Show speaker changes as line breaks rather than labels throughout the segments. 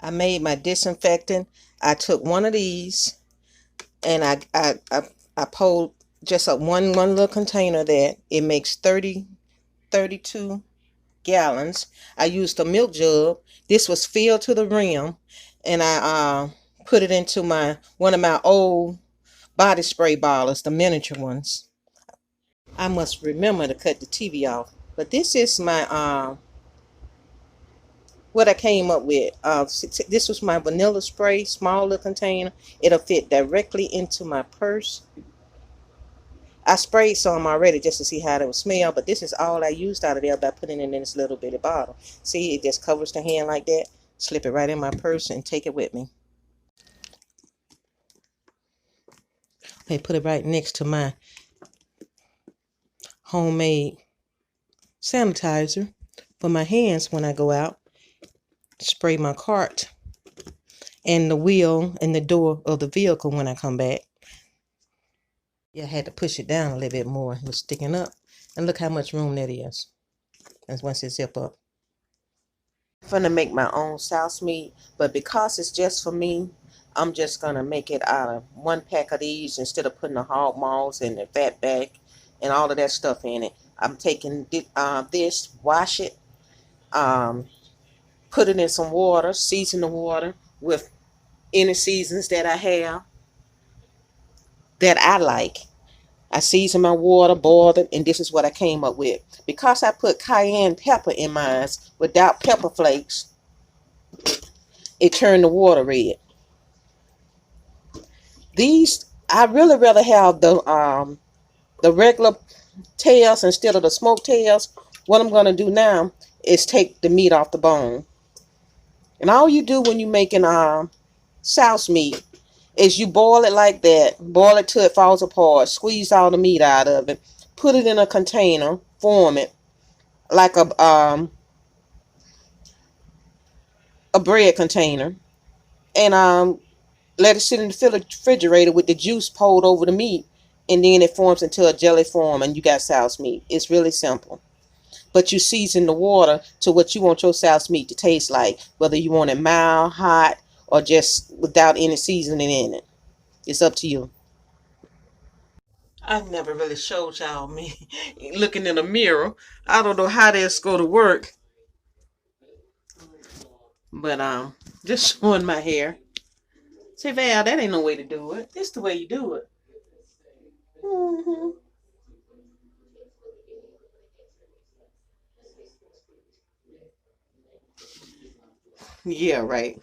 I made my disinfectant. I took one of these and I pulled just a one little container that it makes 32 gallons. I used a milk jug. This was filled to the rim, and I put it into my one of my old body spray bottles, the miniature ones. I must remember to cut the TV off. But this is my what I came up with. This was my vanilla spray, small little container. It'll fit directly into my purse. I sprayed some already just to see how it would smell, but this is all I used out of there by putting it in this little bitty bottle. See, it just covers the hand like that. Slip it right in my purse and take it with me. Okay, put it right next to my homemade sanitizer for my hands when I go out. Spray my cart and the wheel and the door of the vehicle when I come back. Yeah, I had to push it down a little bit more. It was sticking up. And look how much room that is. That's once it zip up. I'm gonna make my own sauce meat, but because it's just for me, I'm just gonna make it out of one pack of these instead of putting the hog maws and the fat back and all of that stuff in it. I'm taking this, wash it, put it in some water, season the water with any seasons that I have that I like. I seasoned my water, boiled it, and this is what I came up with. Because I put cayenne pepper in mine without pepper flakes, it turned the water red. These, I really rather have the regular tails instead of the smoked tails. What I'm going to do now is take the meat off the bone. And all you do when you're making sauce meat is you boil it like that. Boil it till it falls apart. Squeeze all the meat out of it. Put it in a container. Form it like a bread container. And let it sit in the refrigerator with the juice poured over the meat. And then it forms into a jelly form and you got sauce meat. It's really simple. But you season the water to what you want your sauce meat to taste like. Whether you want it mild, hot, or just without any seasoning in it. It's up to you. I've never really showed y'all me looking in a mirror. I don't know how that's going to work. But just showing my hair. Say, Val, that ain't no way to do it. It's the way you do it. Mm-hmm. Yeah, right.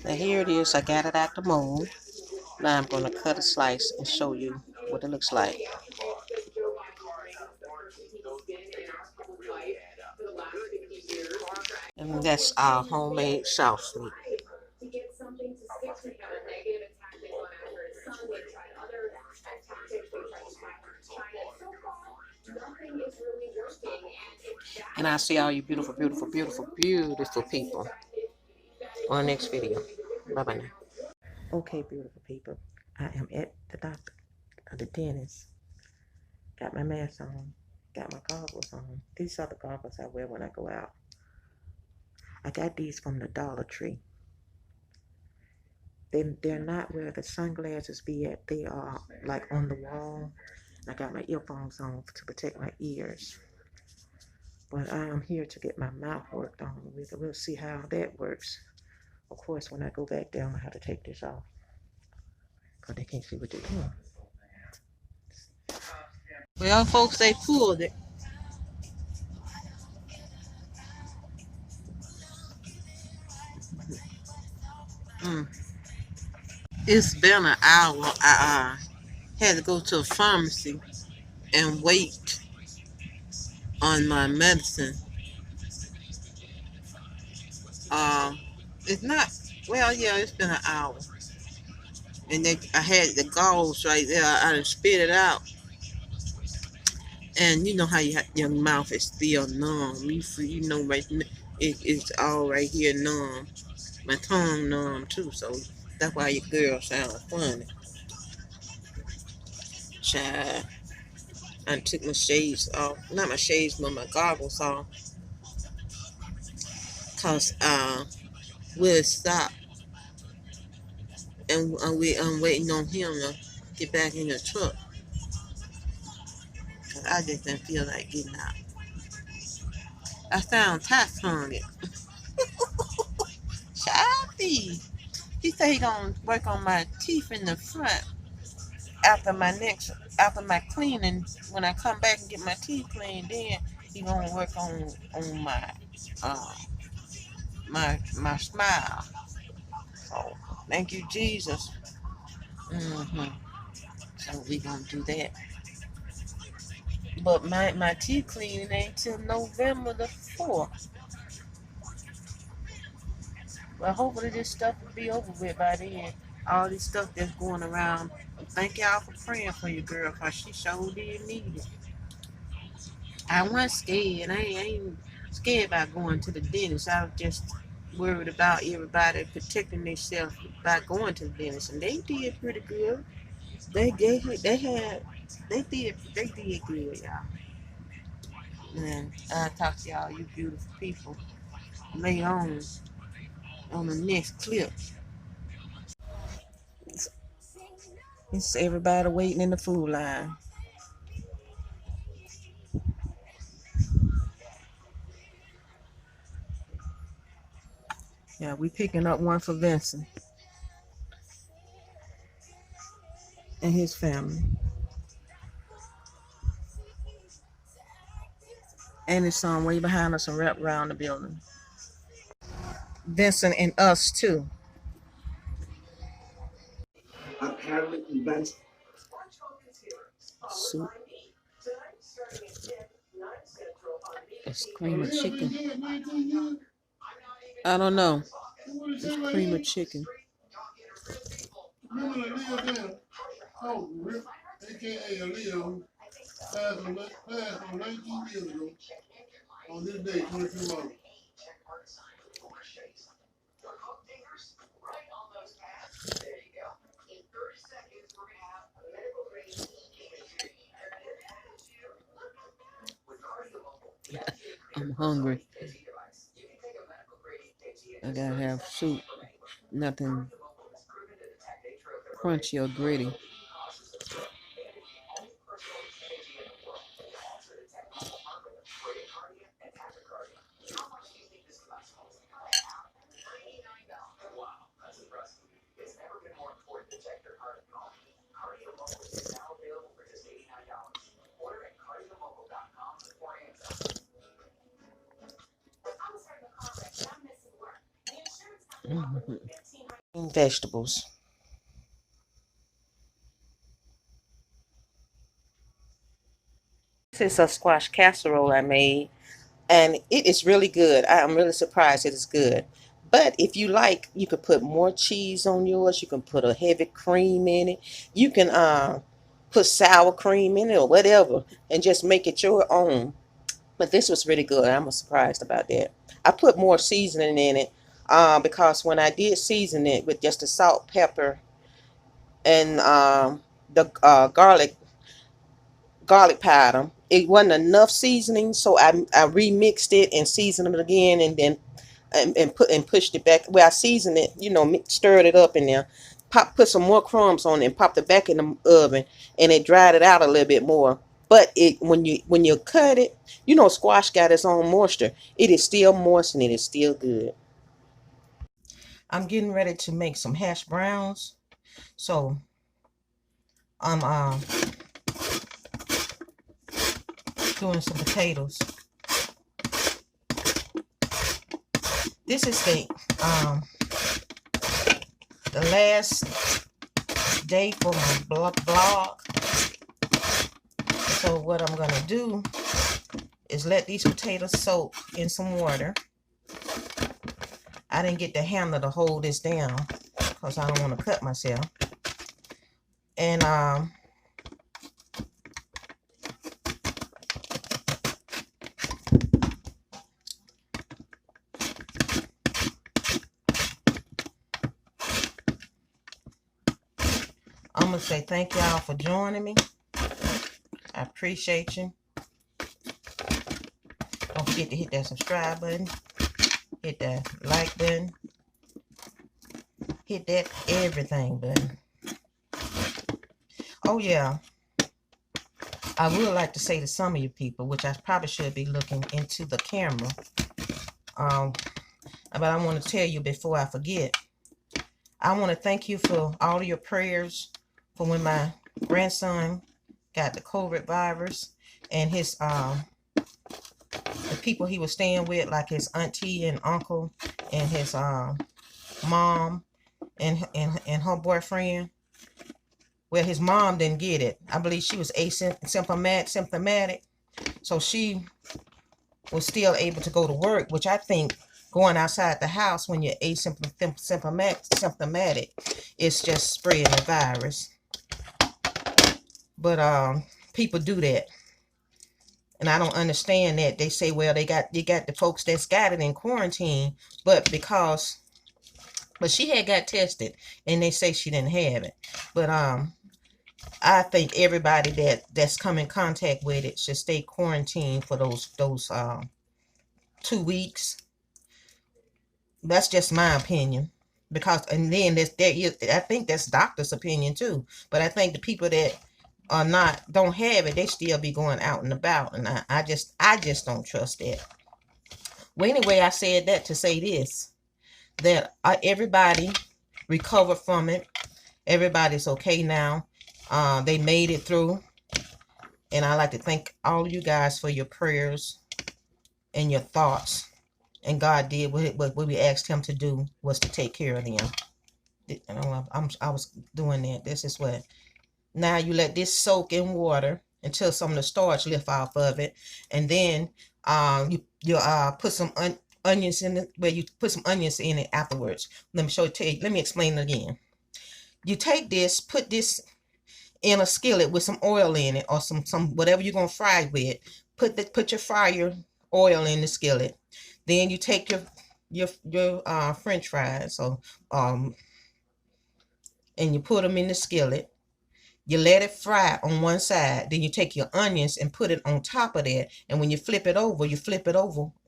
Now here it is. I got it out the mold. Now I'm going to cut a slice and show you what it looks like. And that's our homemade sauce meat. And I'll see all you beautiful, beautiful, beautiful, beautiful people on the next video. Bye-bye now. Okay, beautiful people. I am at the doctor, the dentist. Got my mask on. Got my goggles on. These are the goggles I wear when I go out. I got these from the Dollar Tree. They're not where the sunglasses be at. They are like on the wall. I got my earphones on to protect my ears. But I am here to get my mouth worked on. We'll see how that works. Of course, when I go back there, I'm going to have to take this off. Because they can't see what they're doing. Well, folks, they pulled it. It's been an hour. I had to go to a pharmacy and wait on my medicine. Um, it's not, well, yeah, it's been an hour. And I had the galls right there. I done spit it out. And you know how your mouth is still numb. You know, right, it's all right here numb. My tongue numb too, so that's why your girl sound funny. Child, I took my shades off. Not my shades, but my goggles off.
Cause we'll stop and I'm waiting on him to get back in the truck. Cause I just didn't feel like getting out. I found tax on it. Shabby. He said he gonna work on my teeth in the front after my cleaning. When I come back and get my teeth cleaned, then he gonna work on my uh my smile. So thank you, Jesus. So we gonna do that. But my teeth cleaning ain't till November the 4th. Well, hopefully this stuff will be over with by then. All this stuff that's going around. Thank y'all for praying for your girl, cause she sure did need it. I wasn't scared. I ain't scared about going to the dentist. I was just worried about everybody protecting themselves by going to the dentist, and they did pretty good. They did good, y'all. And I'll talk to y'all, you beautiful people, later on the next clip. It's everybody waiting in the food line. Yeah, we picking up one for Vincent and his family. And his son way behind us and wrapped around the building. Vincent and us too. Soup. It's cream of chicken. I don't know. It's cream of chicken. Oh, Rip, aka Leo, passed on 19 years ago on this day, 22 months. I'm hungry. I gotta have soup. Nothing crunchy or gritty. Vegetables. This is a squash casserole I made, and it is really good. I'm really surprised it is good. But if you like, you could put more cheese on yours. You can put a heavy cream in it. You can put sour cream in it or whatever, and just make it your own. But this was really good. I'm surprised about that. I put more seasoning in it because when I did season it with just the salt, pepper, and the garlic powder, it wasn't enough seasoning, so I remixed it and seasoned it again, and then and pushed it back. Well, I seasoned it, stirred it up in there, put some more crumbs on it, and popped it back in the oven, and it dried it out a little bit more. But it when you cut it, squash got its own moisture. It is still moist and it is still good. I'm getting ready to make some hash browns, so I'm doing some potatoes. This is the last day for my blog. So what I'm gonna do is let these potatoes soak in some water. I didn't get the handle to hold this down because I don't want to cut myself. And I'm going to say thank y'all for joining me. I appreciate you. Don't forget to hit that subscribe button.
Hit that like button. Hit that everything button. Oh yeah, I would like to say to some of you people, which I probably should be looking into the camera, but I want to tell you before I forget, I want to thank you for all of your prayers for when my grandson got the COVID virus, and his the people he was staying with, like his auntie and uncle and his mom and her boyfriend. Well, his mom didn't get it. I believe she was asymptomatic, so she was still able to go to work, which I think going outside the house when you're asymptomatic is just spreading the virus. But people do that, and I don't understand that. They say, well, you got the folks that's got it in quarantine, but she had got tested, and they say she didn't have it. But I think everybody that's come in contact with it should stay quarantined for those 2 weeks. That's just my opinion, because and then I think that's doctor's opinion too. But I think the people that don't have it, they still be going out and about, and I just don't trust that. Well, anyway, I said that to say this, that everybody recovered from it. Everybody's okay now. They made it through, and I'd like to thank all of you guys for your prayers and your thoughts. And God did what we asked him to do, was to take care of them. I was doing that. This is what. Now you let this soak in water until some of the starch lift off of it, and then you put some onions in it. Well, you put some onions in it afterwards. Let me explain it again. You take this, put this in a skillet with some oil in it, or some whatever you're gonna fry with. Put your fryer oil in the skillet. Then you take your French fries, and you put them in the skillet. You let it fry on one side. Then you take your onions and put it on top of that. And when you flip it over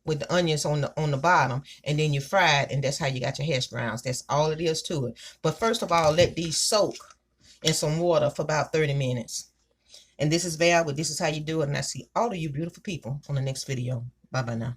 with the onions on the bottom, and then you fry it, and that's how you got your hash browns. That's all it is to it. But first of all, let these soak in some water for about 30 minutes. And this is Val, but this is how you do it. And I see all of you beautiful people on the next video. Bye bye now.